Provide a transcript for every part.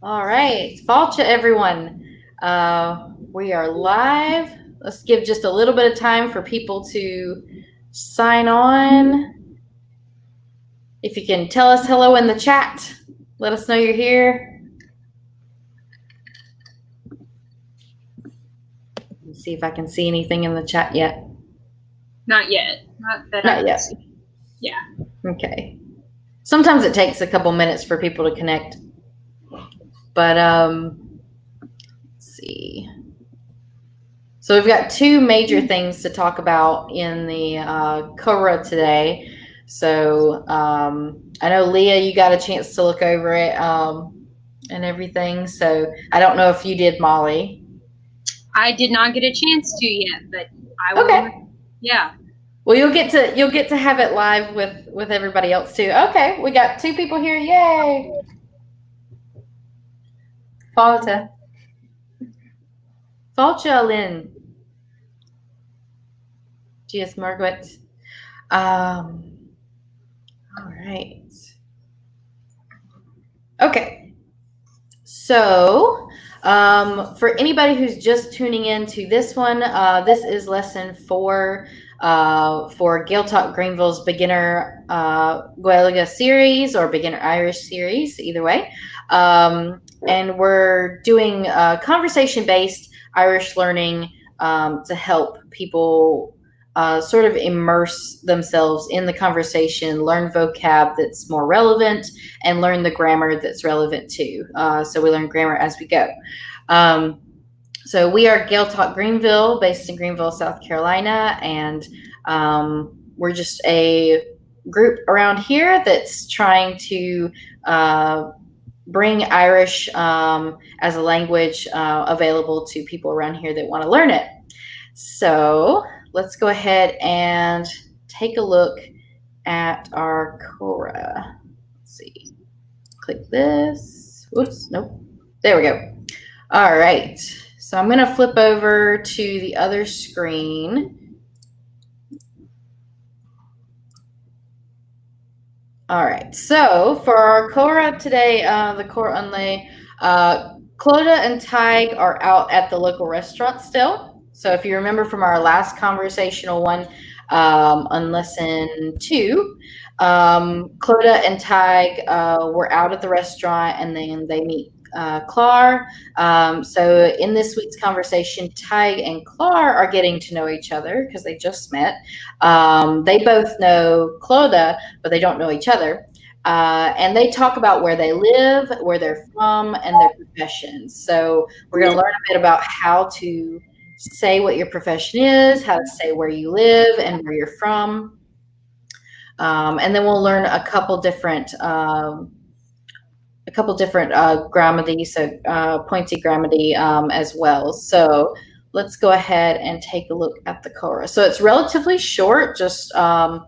All right, Falcha, everyone. We are live. Let's give just a little bit of time for people to sign on. If you can tell us hello in the chat, let us know you're here. Let's see if I can see anything in the chat yet. Not yet. Not yet. See. Yeah. Okay. Sometimes it takes a couple minutes for people to connect. But let's see. So we've got two major things to talk about in the Cómhrá today. So I know, Leah, you got a chance to look over it and everything. So I don't know if you did, Molly. I did not get a chance to yet, but I will. Okay. Yeah. Well, you'll get to have it live with everybody else too. Okay, we got two people here. Yay! Falcha. Falcha Lynn. G.S. Margaret. All right. Okay. So, for anybody who's just tuning in to this one, this is lesson 4 for Gaeltacht Greenville's beginner Gaeilge series or beginner Irish series, either way. And we're doing conversation-based Irish learning to help people sort of immerse themselves in the conversation, learn vocab that's more relevant, and learn the grammar that's relevant too. So we learn grammar as we go. So we are Gaeltacht Greenville, based in Greenville, South Carolina, and we're just a group around here that's trying to bring Irish as a language available to people around here that want to learn it. So let's go ahead and take a look at our Cómhrá. Let's see. Click this. Whoops, nope. There we go. All right. So I'm going to flip over to the other screen. All right. So for our Cómhrá today, the Cómhrá Unlay, Clodagh and Tig are out at the local restaurant still. So if you remember from our last conversational one on lesson 2, Clodagh and Tig were out at the restaurant, and then they meet Clár. So in this week's conversation, Tig and Clár are getting to know each other because they just met. They both know Clodagh, but they don't know each other. And they talk about where they live, where they're from, and their professions. So we're going to learn a bit about how to say what your profession is, how to say where you live and where you're from. And then we'll learn a couple different grammatics, so pointy grammatics as well. So let's go ahead and take a look at the Cómhrá. So it's relatively short, just 4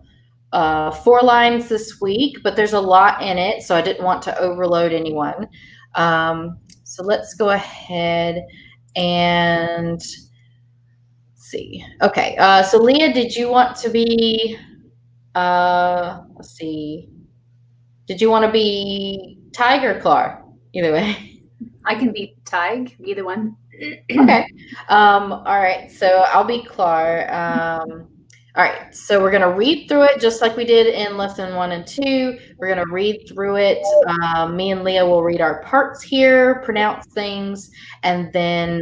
lines this week, but there's a lot in it, so I didn't want to overload anyone. So let's go ahead and see. Okay, so Leah, did you want to be, let's see, did you want to be Tig or Clár? Either way. I can be Tig, either one. Okay. All right, so I'll be Clár. All right, so we're going to read through it just like we did in lesson 1 and 2. We're going to read through it. Me and Leah will read our parts here, pronounce things, and then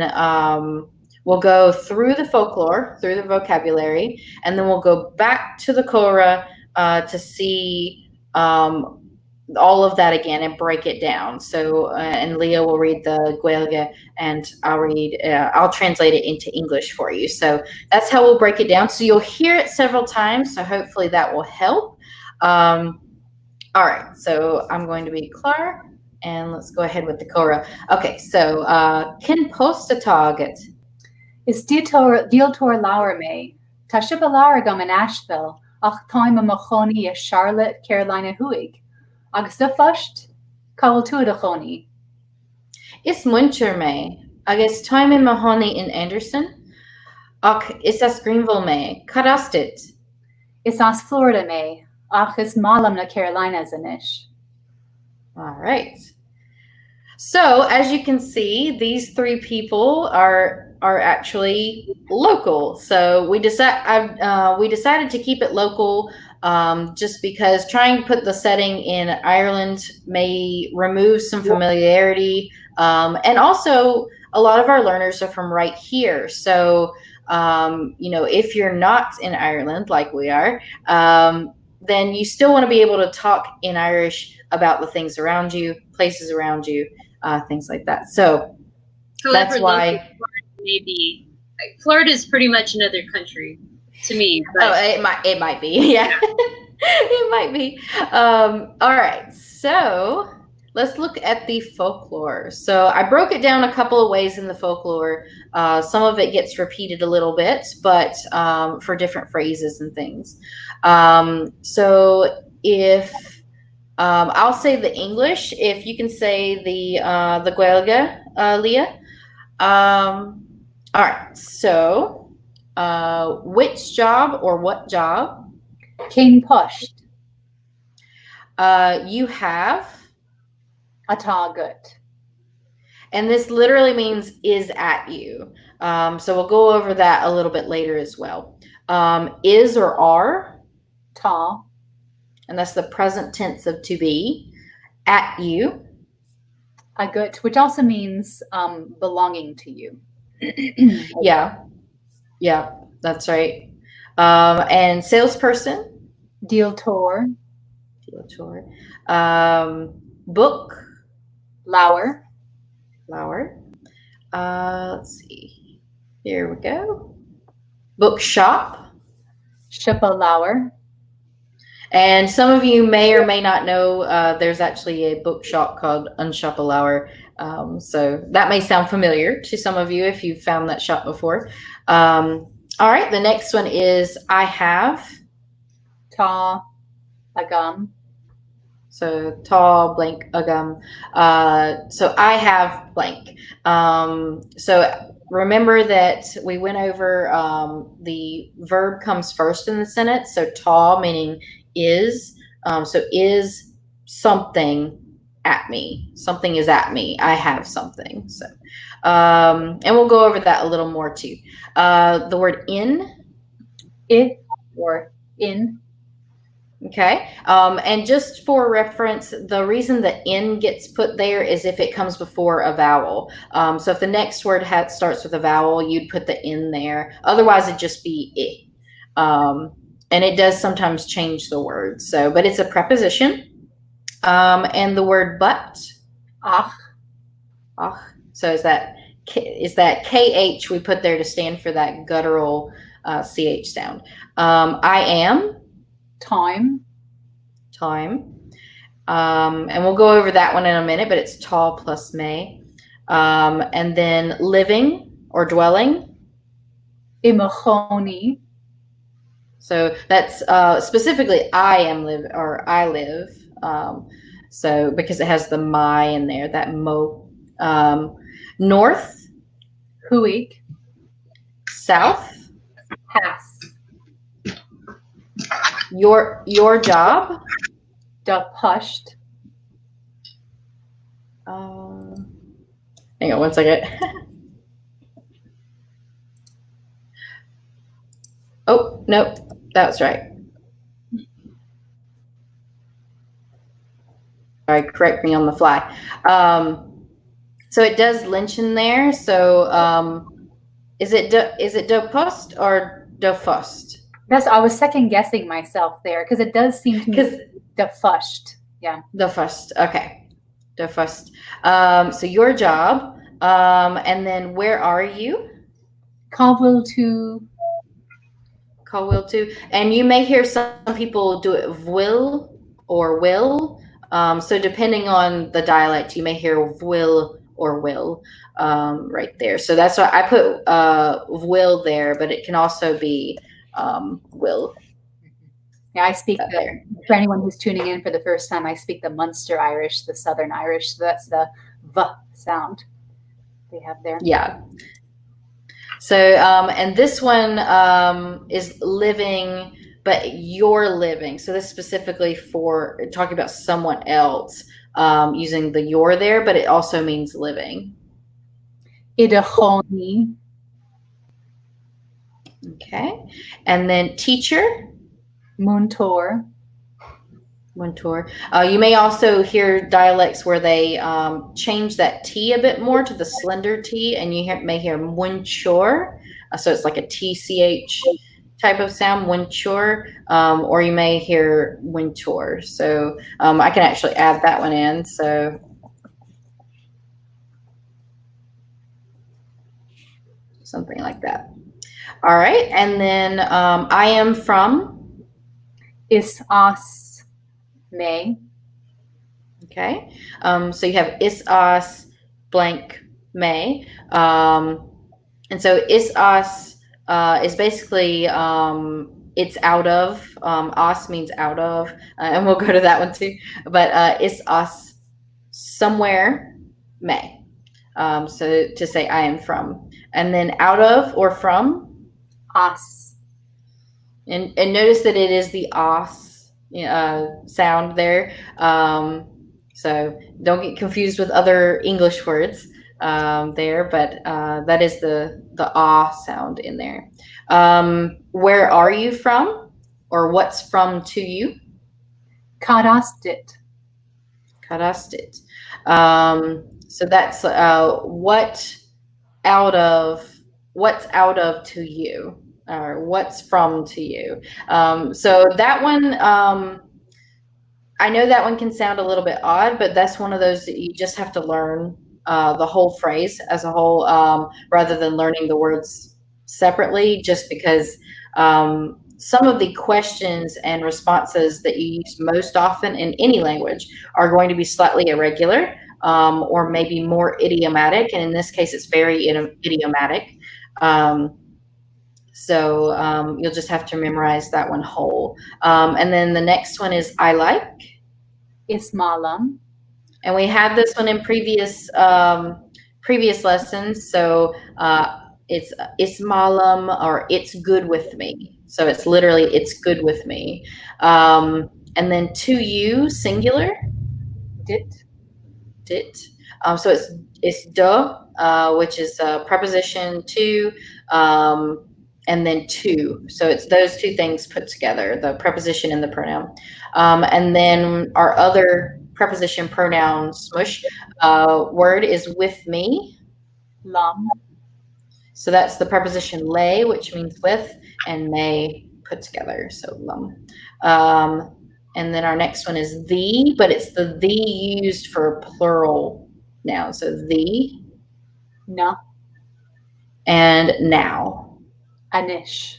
we'll go through the folklore, through the vocabulary, and then we'll go back to the Cómhrá to see all of that again and break it down. So, and Leah will read the Gaeilge, and I'll translate it into English for you. So that's how we'll break it down. So you'll hear it several times. So hopefully that will help. All right. So I'm going to be Clár, and let's go ahead with the Cómhrá. Okay. So, Kin post a target. Is díaltóir leabhar mé. Tá sibh leabhar agam in Asheville, ach táim a mo chónaí a Charlotte, Carolina huaig. Agus do phost, cabhail tú a chónaí. Is muintir mé, agus táim in Mahoney in Anderson, ach is as Greenville mé, cad astit? Is as Florida mé, ach is málam na Carolinas inis. All right. So as you can see, these three people are actually local. So we decided to keep it local, just because trying to put the setting in Ireland may remove some familiarity, and also a lot of our learners are from right here. So if you're not in Ireland like we are, then you still want to be able to talk in Irish about the things around you, places around you, things like that. So However, that's why maybe Florida is pretty much another country to me. But it might be, yeah, it might be. All right, so let's look at the folklore. So I broke it down a couple of ways in the folklore. Some of it gets repeated a little bit, but for different phrases and things. So if I'll say the English, if you can say the Gaeilge, Leah. All right, so which job or what job? King pushed. You have. Atá gut. And this literally means is at you. So we'll go over that a little bit later as well. Is or are. Tá. And that's the present tense of to be. At you. Agut, which also means belonging to you. Yeah, that's right. And salesperson. Díoltóir. Book. Lauer. Let's see. Here we go. Bookshop. Shippa Lauer. And some of you may or may not know there's actually a bookshop called Unshopalauer. So that may sound familiar to some of you if you've found that shop before. All right, the next one is I have. Tá agam. So tá blank agam. So I have blank. So remember that we went over the verb comes first in the sentence. So tá meaning is. So is something at me. Something is at me. I have something. So and we'll go over that a little more too. The word in. It or in. Okay. And just for reference, the reason the in gets put there is if it comes before a vowel. So if the next word starts with a vowel, you'd put the in there. Otherwise, it'd just be it. And it does sometimes change the word. So, but it's a preposition. And the word but. Ach. So is that KH we put there to stand for that guttural CH sound. I am. Time. And we'll go over that one in a minute, but it's tall plus may. And then living or dwelling. Imachoni. So that's specifically I am live or I live. So because it has the my in there, that mo. North. Huig. South. Has. Your job. Da pushed. Hang on one second. Oh, no, that's right. Sorry, correct me on the fly. So it does lynch in there. So is it de post or de fust? Yes, I was second guessing myself there because it does seem to me da fushed. Yeah. The first. Okay. The first. So your job. And then where are you? Caldwell to. And you may hear some people do it will or will. So depending on the dialect, you may hear will or will right there. So that's why I put will there, but it can also be will. Yeah, I speak for anyone who's tuning in for the first time, I speak the Munster Irish, the Southern Irish. So that's the V sound they have there. Yeah. So, and this one is living, but you're living. So this specifically for talking about someone else. using the your there, but it also means living. Idachoni. Okay. And then teacher. Muntor. Muntor. You may also hear dialects where they change that T a bit more to the slender T, and you may hear Munchor. So it's like a TCH type of sound, Munchor, or you may hear Wintor. So I can actually add that one in. So something like that. All right. And then I am from. Is as me. Okay. So you have is as blank may. And so is as is basically it's out of. As means out of, and we'll go to that one too. But is as somewhere may. So to say I am from, and then out of or from. As. And notice that it is the as sound there. So don't get confused with other English words there, but that is the ah sound in there. Where are you from, or what's from to you? Karastit. Karastit. So that's what's out of to you, or what's from to you. So that one, I know that one can sound a little bit odd, but that's one of those that you just have to learn the whole phrase as a whole, rather than learning the words separately, just because some of the questions and responses that you use most often in any language are going to be slightly irregular, or maybe more idiomatic. And in this case, it's very idiomatic. So you'll just have to memorize that one whole. And then the next one is I like. Ismalam. And we had this one in previous lessons. So it's Ismalam, or it's good with me. So it's literally it's good with me. And then to you, singular. Dit. So it's de, which is a preposition to, and then to. So it's those two things put together, the preposition and the pronoun. And then our other preposition pronoun smush word is with me. Lam. So that's the preposition lay, which means with, and may put together. So lum. And then our next one is the, but it's the used for plural noun. So the. Na. And now. Anish.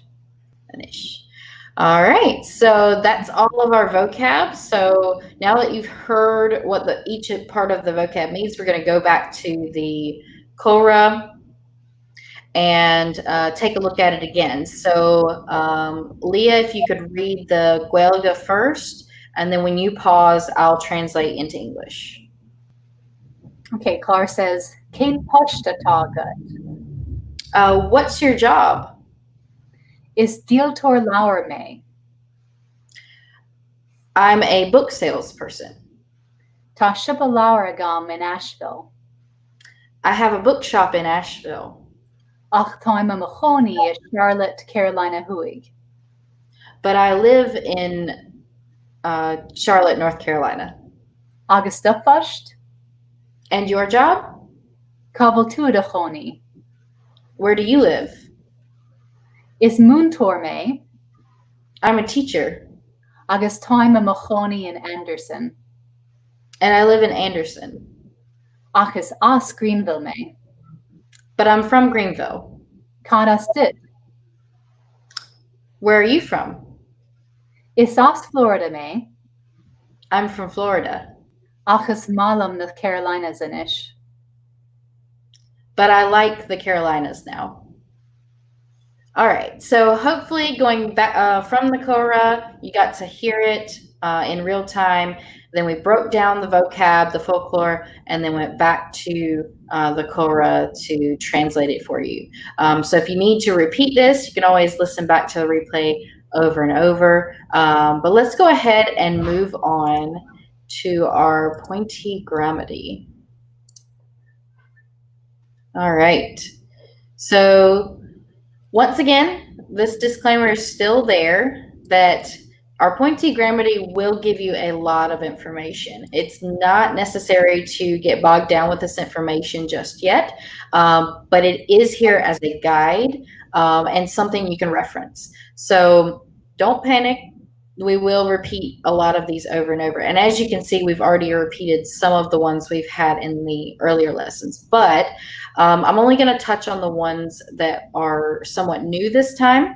All right, so that's all of our vocab. So now that you've heard what each part of the vocab means, we're going to go back to the Cómhrá and take a look at it again. So Leah, if you could read the Gaeilge first, and then when you pause, I'll translate into English. Okay, Clar says, Cén posta tágad? What's your job? Is díoltóir leabhar mé? I'm a book salesperson. Tá sibh leabhar agam in Asheville. I have a bookshop in Asheville. Ach táim a machóní is Charlotte, Carolina huig. But I live in Charlotte, North Carolina. Agus do phost? And your job? Cabal tú a chóní. Where do you live? Is múntóir mé? I'm a teacher. Agus táim a machóní in Anderson. And I live in Anderson. Ach is as Greenville mé. But I'm from Greenville. Cad as dit? Where are you from? Is as Florida mé? I'm from Florida. Ach is málam na Carolinas anish. But I like the Carolinas now. All right, so hopefully going back from the Cómhrá, you got to hear it in real time. Then we broke down the vocab, the folklore, and then went back to the Cómhrá to translate it for you. So if you need to repeat this, you can always listen back to the replay over and over. But let's go ahead and move on to our pointy grammity. All right. So once again, this disclaimer is still there that our pointy grammity will give you a lot of information. It's not necessary to get bogged down with this information just yet, but it is here as a guide and something you can reference. So don't panic. We will repeat a lot of these over and over. And as you can see, we've already repeated some of the ones we've had in the earlier lessons, but I'm only going to touch on the ones that are somewhat new this time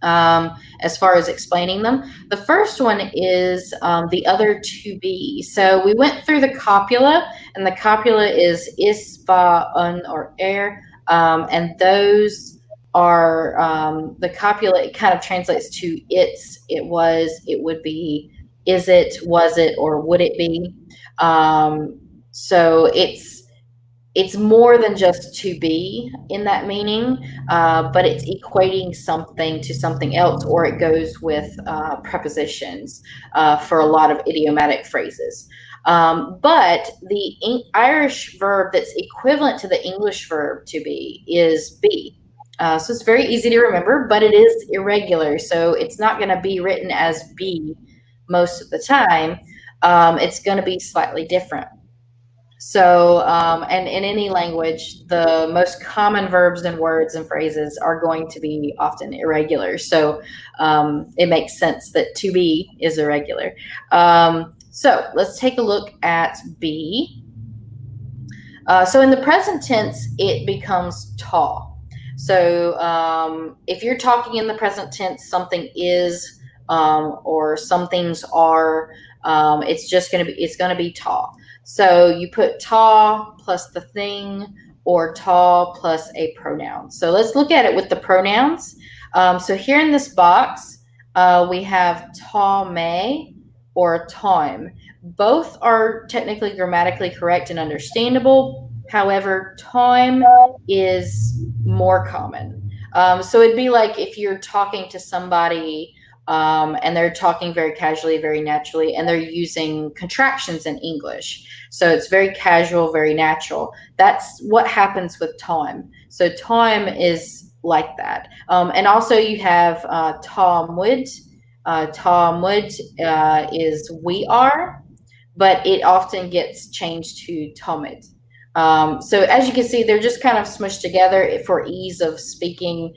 as far as explaining them. The first one is the other to be. So we went through the copula, and the copula is is, ba, un, or er, and those are the copula. It kind of translates to it's, it was, it would be, is it, was it, or would it be. So it's more than just to be in that meaning, but it's equating something to something else, or it goes with prepositions for a lot of idiomatic phrases. But the Irish verb that's equivalent to the English verb to be is be. So it's very easy to remember, but it is irregular. So it's not going to be written as be most of the time. It's going to be slightly different. So, and in any language, the most common verbs and words and phrases are going to be often irregular. So it makes sense that to be is irregular. So let's take a look at be. So in the present tense, it becomes ta. So if you're talking in the present tense, something is or some things are, it's just going to be, it's going to be ta. So you put ta plus the thing, or ta plus a pronoun. So let's look at it with the pronouns. So here in this box, we have ta me or time. Both are technically grammatically correct and understandable. However, time is more common. So it'd be like if you're talking to somebody and they're talking very casually, very naturally, and they're using contractions in English. So it's very casual, very natural. That's what happens with time. So time is like that. And also you have Talmud. Talmud is we are, but it often gets changed to Talmud. So as you can see, they're just kind of smushed together for ease of speaking,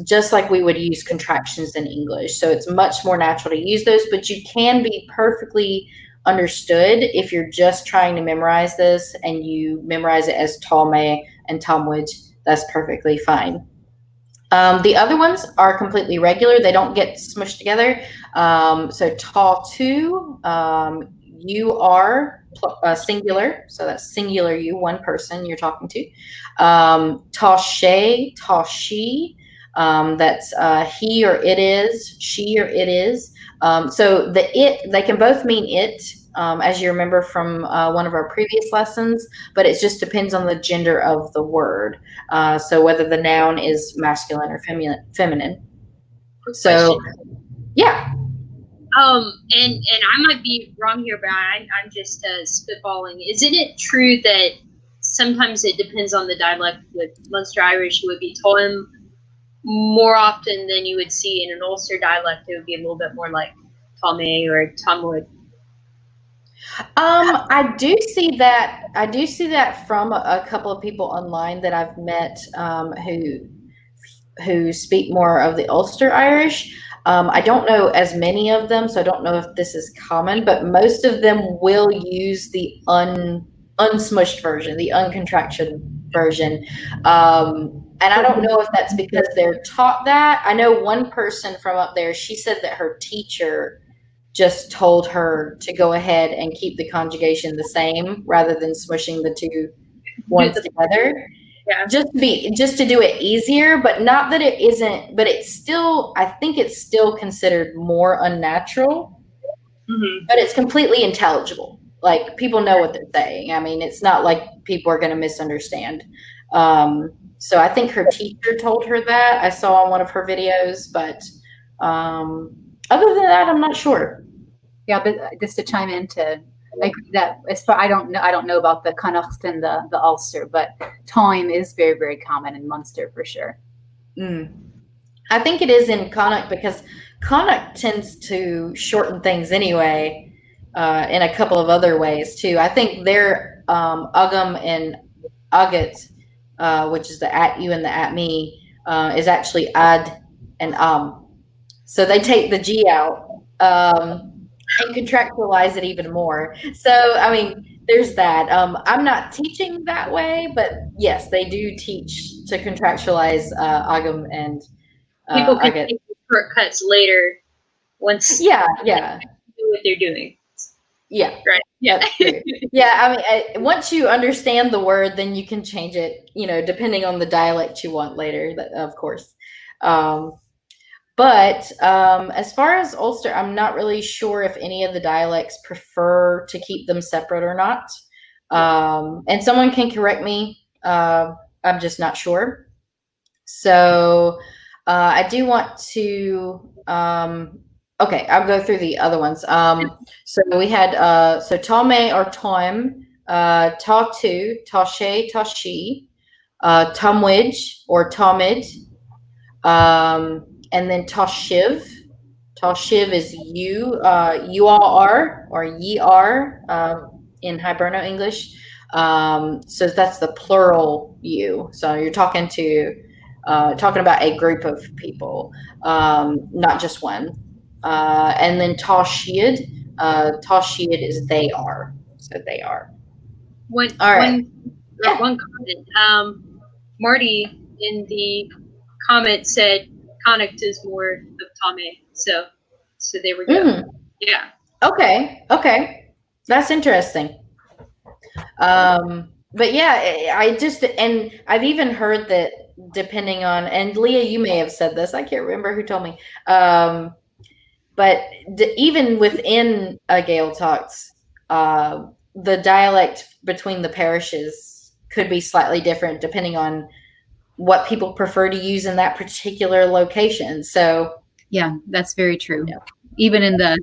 just like we would use contractions in English. So it's much more natural to use those, but you can be perfectly understood if you're just trying to memorize this and you memorize it as Talme and Talmud. That's perfectly fine. The other ones are completely regular. They don't get smushed together. So ta tu, you are singular. So that's singular you, one person you're talking to. Ta she, ta she, that's he or it is, she or it is. So the it, they can both mean it, as you remember from one of our previous lessons, but it just depends on the gender of the word. So whether the noun is masculine or feminine. So, yeah. And I might be wrong here, but I'm just spitballing. Isn't it true that sometimes it depends on the dialect? With Munster Irish, it would be Toim more often than you would see in an Ulster dialect. It would be a little bit more like Tommy or Tomwood. I do see that. I do see that from a couple of people online that I've met who speak more of the Ulster Irish. I don't know as many of them, so I don't know if this is common, but most of them will use the unsmushed version, the uncontraction version. And I don't know if that's because they're taught that. I know one person from up there, she said that her teacher just told her to go ahead and keep the conjugation the same rather than smushing the two ones together. Yeah. Just to do it easier, but not that it isn't, but it's still, I think it's still considered more unnatural, but it's completely intelligible. Like people know what they're saying. I mean, it's not like people are going to misunderstand. So I think her teacher told her that. I saw on one of her videos, but other than that, I'm not sure. Yeah, but just to chime in to agree that as far I don't know about the Connacht and the Ulster, but time is very, very common in Munster for sure. I think it is in Connacht because Connacht tends to shorten things anyway, in a couple of other ways too. I think their Ugum and Ugat, which is the at you and the at me, is actually ad and So they take the G out, and contractualize it even more. So, I mean, there's that. I'm not teaching that way, but yes, they do teach to contractualize Agam and People can Ugat. take shortcuts later once Yeah. they do what they're doing. Yeah. Right. Yeah. Yeah. I mean, once you understand the word, then you can change it, depending on the dialect you want later, of course. But as far as Ulster, I'm not really sure if any of the dialects prefer to keep them separate or not. And someone can correct me. I'm just not sure. So I do want to. Okay, I'll go through the other ones. So we had Tame or Toim, Tatu, Tashe, Tashi, Tumwidge or Tomid. And then Tashiv. Tashiv is you, you all are, or ye are, in Hiberno English. So that's the plural you. So you're talking about a group of people, not just one. And then Tashid. Tashid is they are. So they are. One comment. Marty in the comment said Connacht is more of Tame. So there we go. Yeah. Okay. That's interesting. But yeah, and I've even heard that depending on, and Leah, you may have said this, I can't remember who told me. But even within a Gaeltacht, the dialect between the parishes could be slightly different depending on what people prefer to use in that particular location. So yeah, that's very true. Yeah. Even in the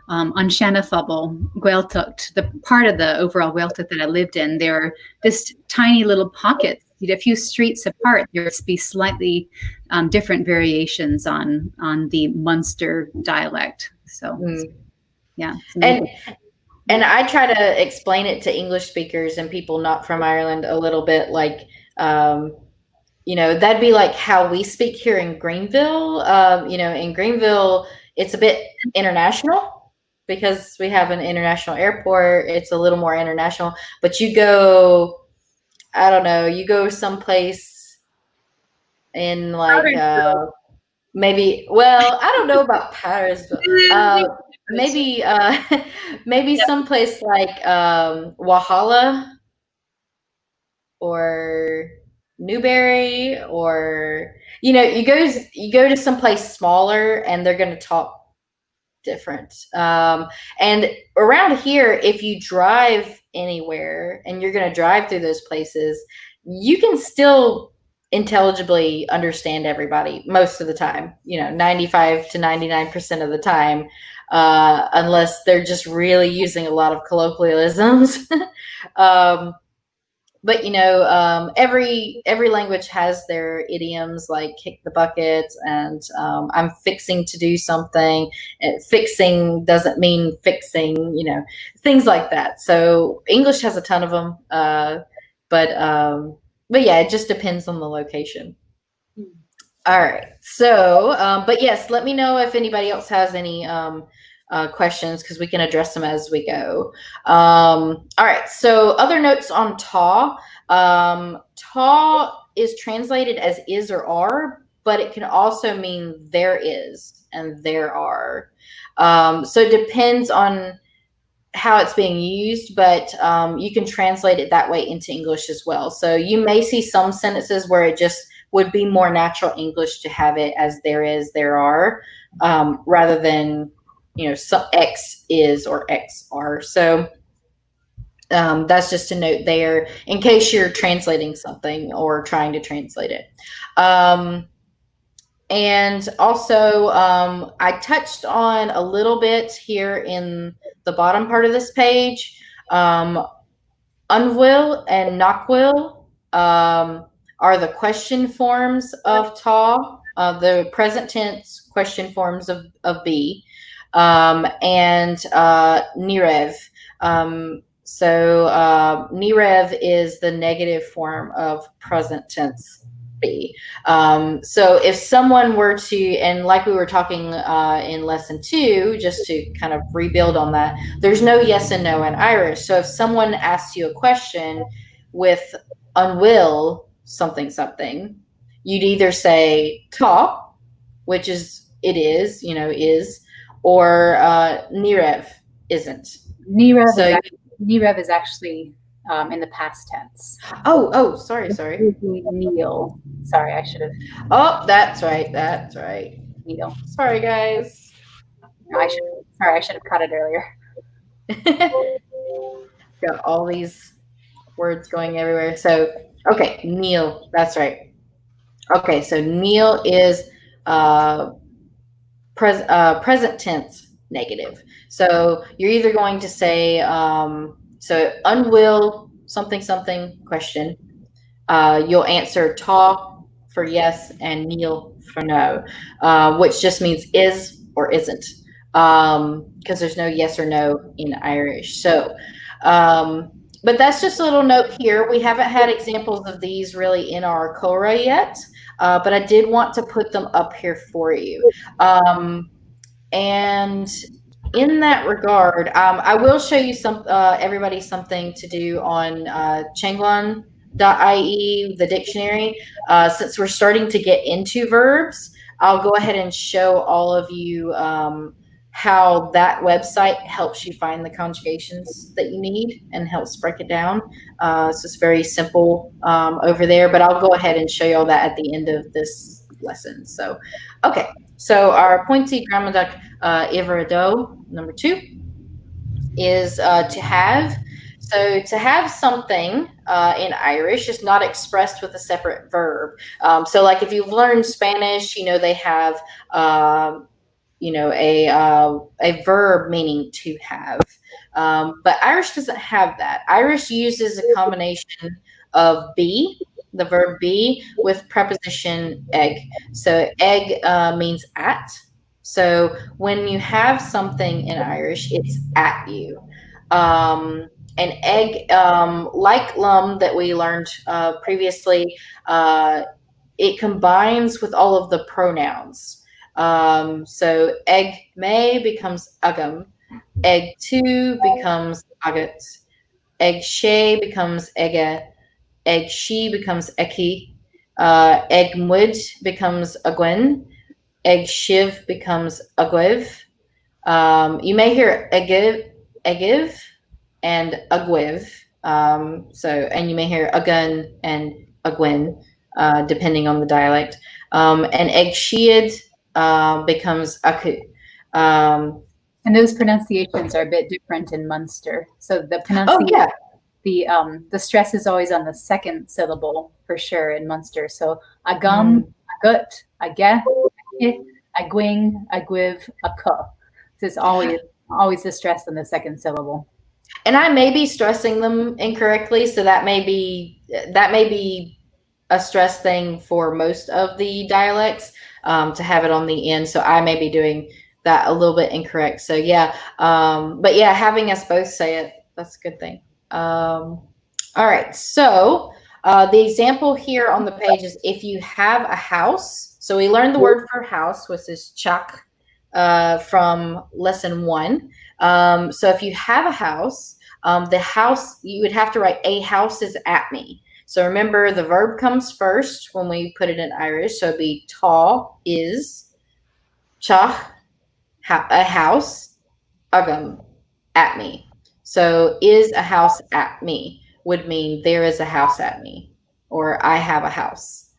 Unshanafable Gaeltacht, the part of the overall Gaeltacht that I lived in, there are just tiny little pockets. A few streets apart, there's be slightly different variations on the Munster dialect. So, yeah. And I try to explain it to English speakers and people not from Ireland a little bit, like, that'd be like how we speak here in Greenville. In Greenville, it's a bit international because we have an international airport. It's a little more international, but you go someplace in like maybe, well, I don't know about Paris, but maybe someplace like Walhalla or Newberry, or you go to someplace smaller and they're going to talk different. And around here, if you drive anywhere and you're going to drive through those places, you can still intelligibly understand everybody most of the time, 95 to 99% of the time, unless they're just really using a lot of colloquialisms. But every language has their idioms, like kick the bucket and I'm fixing to do something. And fixing doesn't mean fixing, things like that. So English has a ton of them, but yeah, it just depends on the location. All right. So, but yes, let me know if anybody else has any questions, because we can address them as we go. All right. So other notes on ta. Ta is translated as is or are, but it can also mean there is and there are. So it depends on how it's being used, but you can translate it that way into English as well. So you may see some sentences where it just would be more natural English to have it as there is, there are, rather than some X is or X are. So that's just a note there in case you're translating something or trying to translate it. And also, I touched on a little bit here in the bottom part of this page. Unwill and knockwill are the question forms of ta, the present tense question forms of be, and nirev. Nirev is the negative form of present tense be. So if someone were to, and like we were talking in lesson 2, just to kind of rebuild on that, there's no yes and no in Irish. So if someone asks you a question with unwill something something, you'd either say ta, which is it is, is, or nirev isn't. Nirev is actually in the past tense. Oh, sorry. Kneel. Sorry, I should have. Oh, that's right. Kneel. Sorry, guys. I should have cut it earlier. Got all these words going everywhere. So, okay, kneel. That's right. Okay, so kneel is present tense negative. So you're either going to say, so unwill something something question. You'll answer ta for yes and kneel for no, which just means is or isn't, because there's no yes or no in Irish. So, but that's just a little note here. We haven't had examples of these really in our Cómhrá yet, but I did want to put them up here for you. And in that regard, I will show you everybody something to do on Changlan.ie, the dictionary. Since we're starting to get into verbs, I'll go ahead and show all of you how that website helps you find the conjugations that you need and helps break it down. So it's very simple over there, but I'll go ahead and show you all that at the end of this lesson. So, okay. So our pointy Gramadach Iverado, number 2, is to have. So to have something in Irish is not expressed with a separate verb. So like if you've learned Spanish, they have a verb meaning to have. But Irish doesn't have that. Irish uses a combination of be, the verb be, with preposition egg. So egg means at. So when you have something in Irish, it's at you. An egg, like lum that we learned previously, it combines with all of the pronouns. So egg may becomes agam, egg two becomes agat, egg she becomes ege, egg she becomes eki, egg mud becomes agwen, egg shiv becomes agwev. You may hear egiv and agwev. And you may hear agun and agwen, depending on the dialect. And egg sheed becomes aku. And those pronunciations are a bit different in Munster. So the pronunciation, the stress is always on the second syllable for sure in Munster. So agam, agut, ageh, agwing, agwiv, aku. So it's always the stress on the second syllable. And I may be stressing them incorrectly, so that may be a stress thing for most of the dialects, to have it on the end. So I may be doing that a little bit incorrect. So yeah, but yeah, having us both say it, that's a good thing. All right, so the example here on the page is if you have a house. So we learned the word for house, which is chak, from lesson 1. So if you have a house, the house, you would have to write a house is at me. So remember, the verb comes first when we put it in Irish. So it'd be ta is, chach, a house, agam, at me. So is a house at me would mean there is a house at me, or I have a house.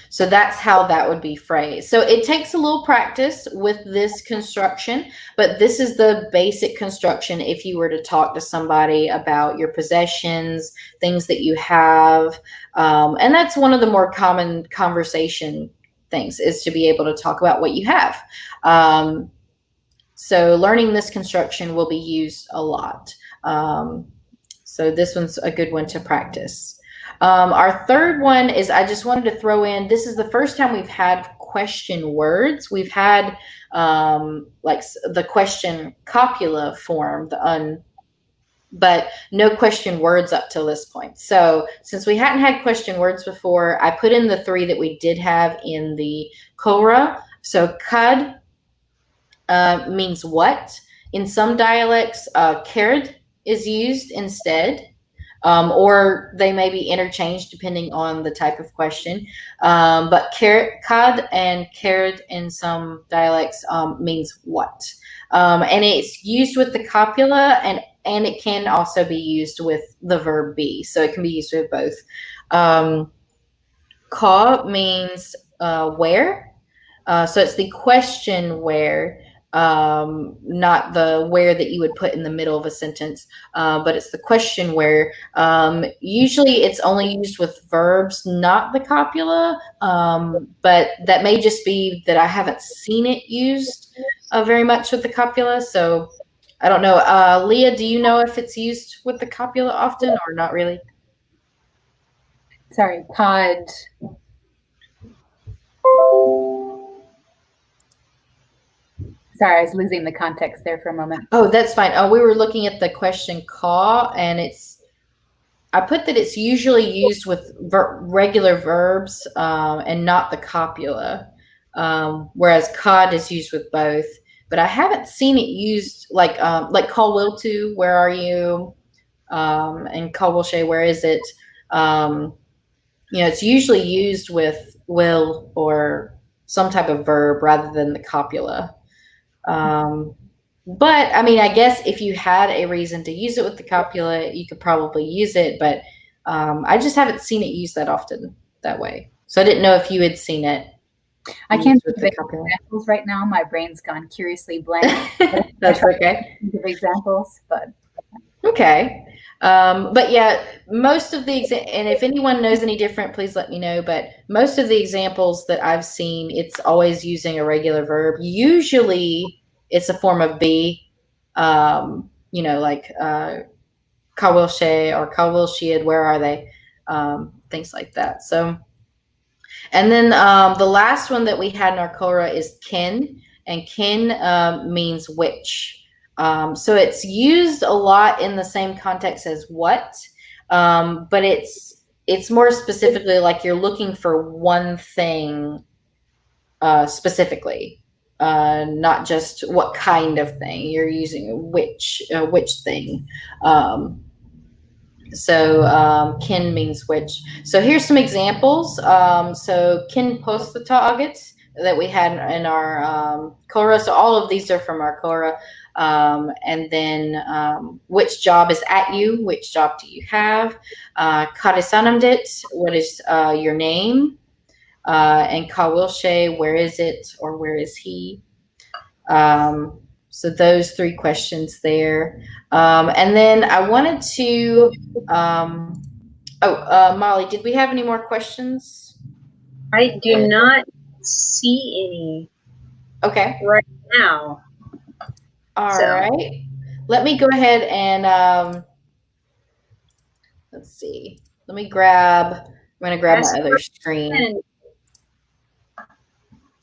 So that's how that would be phrased. So it takes a little practice with this construction, but this is the basic construction if you were to talk to somebody about your possessions, things that you have. And that's one of the more common conversation things, is to be able to talk about what you have. So learning this construction will be used a lot. So this one's a good one to practice. Our third one is, I just wanted to throw in, this is the first time we've had question words. We've had like the question copula form, but no question words up till this point. So since we hadn't had question words before, I put in the 3 that we did have in the Cómhrá. So cad means what. In some dialects, caird is used instead, or they may be interchanged depending on the type of question. But cad and caird in some dialects means what. And it's used with the copula, and it can also be used with the verb be. So it can be used with both. Cá means where. So it's the question where, not the where that you would put in the middle of a sentence, but it's the question where. Usually it's only used with verbs, not the copula, but that may just be that I haven't seen it used very much with the copula. So I don't know. Leah, do you know if it's used with the copula often or not really? Sorry, cod. Sorry, I was losing the context there for a moment. Oh, that's fine. Oh, we were looking at the question cá, and I put that it's usually used with regular verbs and not the copula, whereas cod is used with both. But I haven't seen it used like cá will to, where are you? And cá will sé, where is it? It's usually used with will or some type of verb rather than the copula. But I mean, I guess if you had a reason to use it with the copula, you could probably use it, but I just haven't seen it used that often that way. So I didn't know if you had seen it. I can't think of examples right now. My brain's gone curiously blank. That's okay. Think of examples, but okay. But yeah, most of the and if anyone knows any different, please let me know. But most of the examples that I've seen, it's always using a regular verb. Usually, it's a form of be. Like cá will sé or cá will siad. Where are they? Things like that. So, and then the last one that we had in our Cómhrá is kin, and kin means which. So it's used a lot in the same context as what, but it's more specifically like you're looking for one thing specifically, not just what kind of thing. You're using which thing. So kin means which. So here's some examples. So kin postataget that we had in our Cómhrá. So all of these are from our Cómhrá. And then which job is at you? Which job do you have? Kadisanamdit, what is your name? And cá will sé, where is it or where is he? So those 3 questions there. And then I wanted to, Molly, did we have any more questions? I do not see any. Okay. Right now. All right. Let me go ahead and let's see. I'm going to grab my other screen.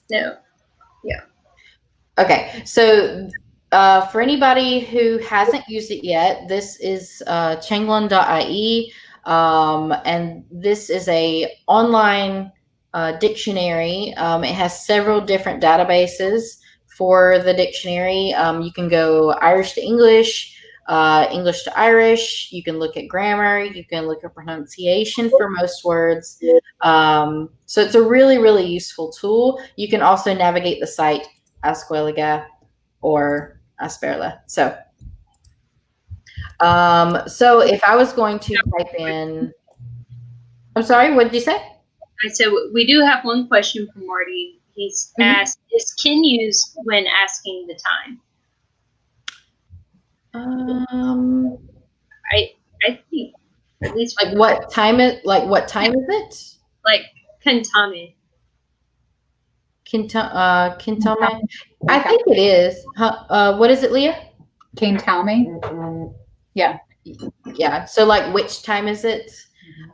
No. Yeah. Okay. So for anybody who hasn't used it yet, this is changlin.ie, and this is a online dictionary. It has several different databases for the dictionary. You can go Irish to English, English to Irish. You can look at grammar. You can look at pronunciation for most words. So it's a really, really useful tool. You can also navigate the site as Gaeilge or Asperla. So if I was going to type in, I'm sorry, what did you say? I said we do have one question from Marty. He's asked, is kin used when asking the time? I think at least like what time is it? Like kantame. Kintome? I think it is. What is it, Leah? Kintome? Yeah. Yeah. So like, which time is it?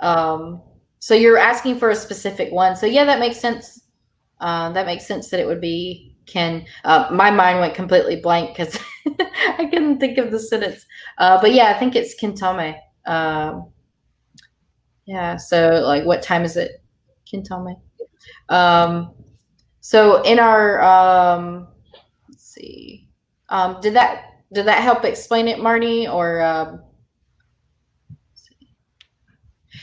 So you're asking for a specific one. So yeah, that makes sense. That makes sense that it would be Ken. My mind went completely blank because I couldn't think of the sentence. But yeah, I think it's Kintome. Yeah. So like, what time is it? Kintome. So in our let's see. Did that help explain it, Marnie? Or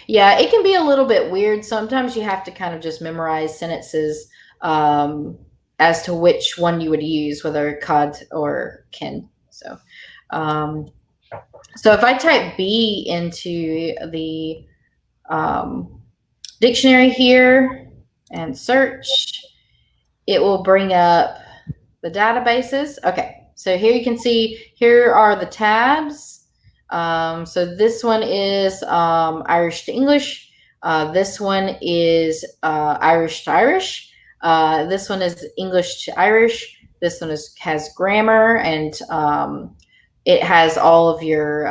yeah, it can be a little bit weird. Sometimes you have to kind of just memorize sentences as to which one you would use, whether cod or kin. So, so if I type B into the dictionary here and search, it will bring up the databases. Okay, so here you can see, here are the tabs. So this one is Irish to English. This one is Irish to Irish. This one is English to Irish. This one has grammar, and it has all of your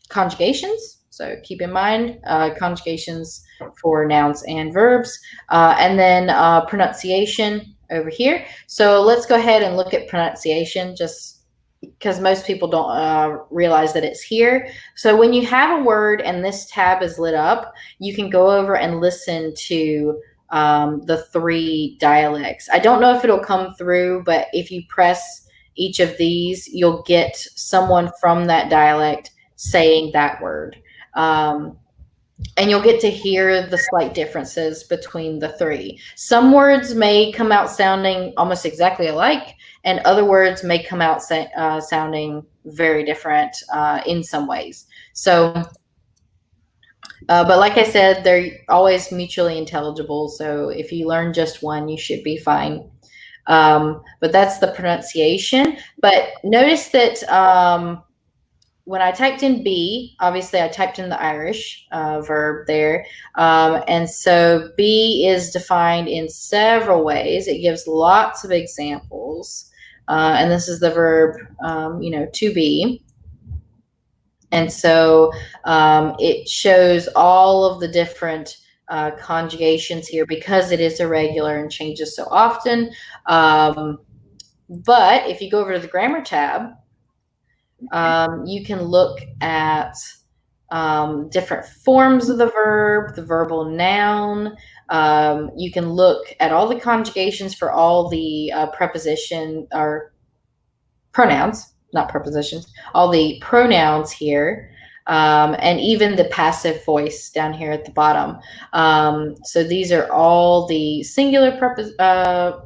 conjugations. So keep in mind conjugations for nouns and verbs. And then pronunciation over here. So let's go ahead and look at pronunciation, just because most people don't realize that it's here. So when you have a word and this tab is lit up, you can go over and listen to the 3 dialects. I don't know if it'll come through, but if you press each of these, you'll get someone from that dialect saying that word. And you'll get to hear the slight differences between the 3. Some words may come out sounding almost exactly alike, and other words may come out sounding very different in some ways. So, but like I said, they're always mutually intelligible. So if you learn just one, you should be fine. But that's the pronunciation. But notice that when I typed in B, obviously I typed in the Irish verb there. And so B is defined in several ways. It gives lots of examples. And this is the verb, to be. And so it shows all of the different conjugations here because it is irregular and changes so often. But if you go over to the grammar tab, you can look at different forms of the verb, the verbal noun. You can look at all the conjugations for all the preposition or pronouns, not prepositions, all the pronouns here, and even the passive voice down here at the bottom. So these are all the singular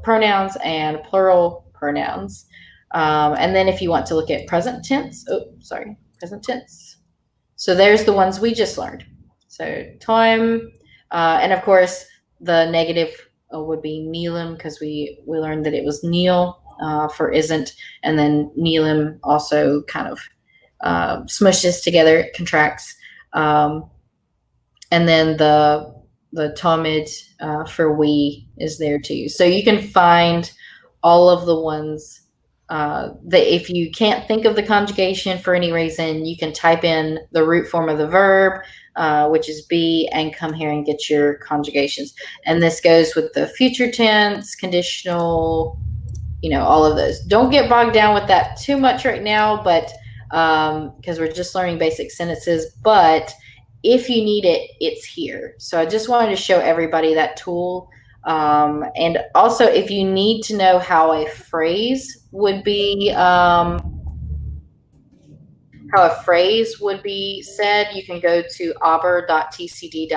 pronouns and plural pronouns. And then if you want to look at present tense, present tense. So there's the ones we just learned. So time, and of course the negative would be Neelim, because we learned that it was Neil for isn't, and then Neelim also kind of smushes together, it contracts. And then the Tomid for we is there too. So you can find all of the ones that if you can't think of the conjugation for any reason, you can type in the root form of the verb, which is be, and come here and get your conjugations. And this goes with the future tense, conditional, all of those. Don't get bogged down with that too much right now, but because we're just learning basic sentences. But if you need it, it's here. So I just wanted to show everybody that tool. And also, if you need to know how a phrase would be said, you can go to aber.tcd.ie,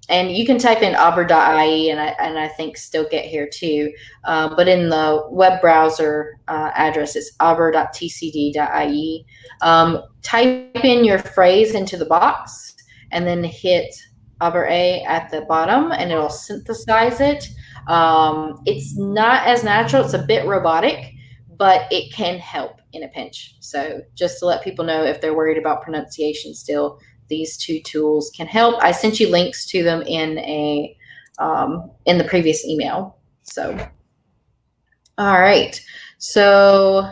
and you can type in aber.ie and I think still get here too, but in the web browser address it's aber.tcd.ie. Type in your phrase into the box and then hit Aber A at the bottom, and it'll synthesize it. It's not as natural. It's a bit robotic, but it can help in a pinch. So just to let people know, if they're worried about pronunciation still, these 2 tools can help. I sent you links to them in a in the previous email. So, all right. So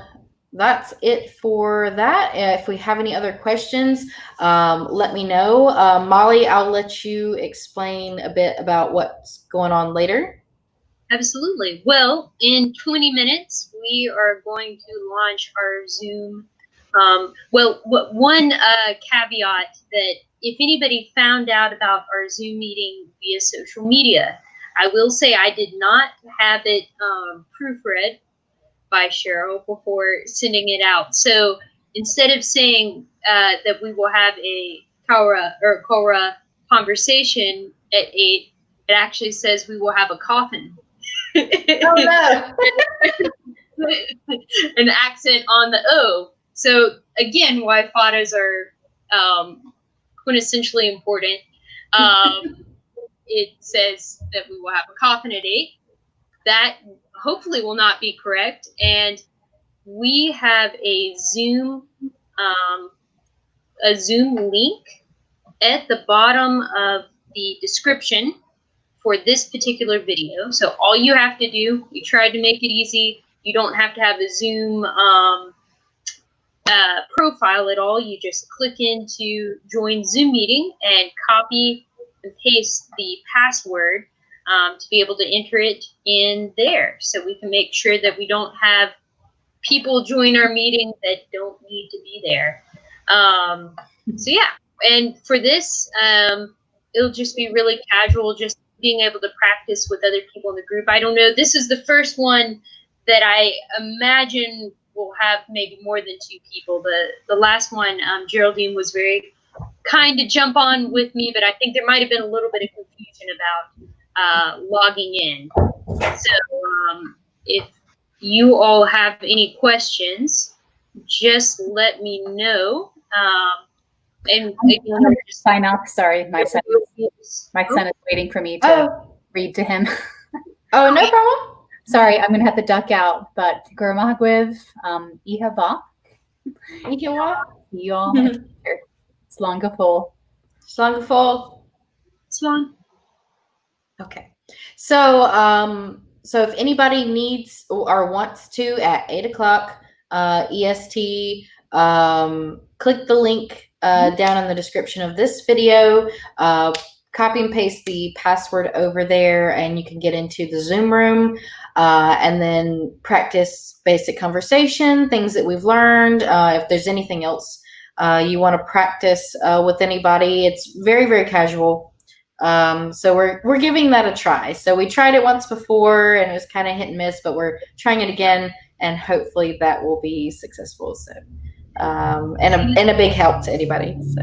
that's it for that. If we have any other questions, let me know. Molly, I'll let you explain a bit about what's going on later. Absolutely. Well, in 20 minutes, we are going to launch our Zoom. One caveat that if anybody found out about our Zoom meeting via social media, I will say I did not have it proofread by Cheryl before sending it out. So instead of saying that we will have a Cómhrá conversation at 8, it actually says we will have a coffin. Oh no! An accent on the O. So again, why photos are quintessentially important. It says that we will have a coffin at 8. That hopefully will not be correct. And we have a Zoom link at the bottom of the description for this particular video. So all you have to do, we tried to make it easy. You don't have to have a Zoom profile at all. You just click into join Zoom meeting and copy and paste the password to be able to enter it in there. So we can make sure that we don't have people join our meeting that don't need to be there. So yeah, and for this, it'll just be really casual, just being able to practice with other people in the group. I don't know. This is the first one that I imagine will have maybe more than 2 people. The last one, Geraldine was very kind to jump on with me, but I think there might have been a little bit of confusion about logging in. So if you all have any questions, just let me know. And I'm going to sign up. Sorry, my son is waiting for me to read to him. Oh, no problem. Sorry, I'm going to have to duck out. But Gurmagwiv, Ihava. Ihava. Y'all. Slangafol. Slangafol. Slang. Okay. So, so if anybody needs or wants to at 8 o'clock EST, click the link down in the description of this video, copy and paste the password over there, and you can get into the Zoom room and then practice basic conversation, things that we've learned. If there's anything else you want to practice with anybody, it's very, very casual. So we're giving that a try. So we tried it once before and it was kind of hit and miss, but we're trying it again, and hopefully that will be successful. So and a big help to anybody. So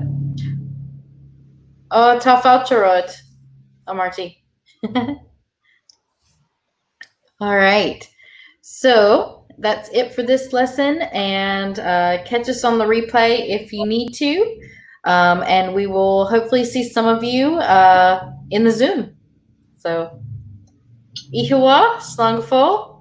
Tafaltarot, Marty. All right. So that's it for this lesson, and catch us on the replay if you need to. And we will hopefully see some of you in the Zoom. So, Ihua, Slangful.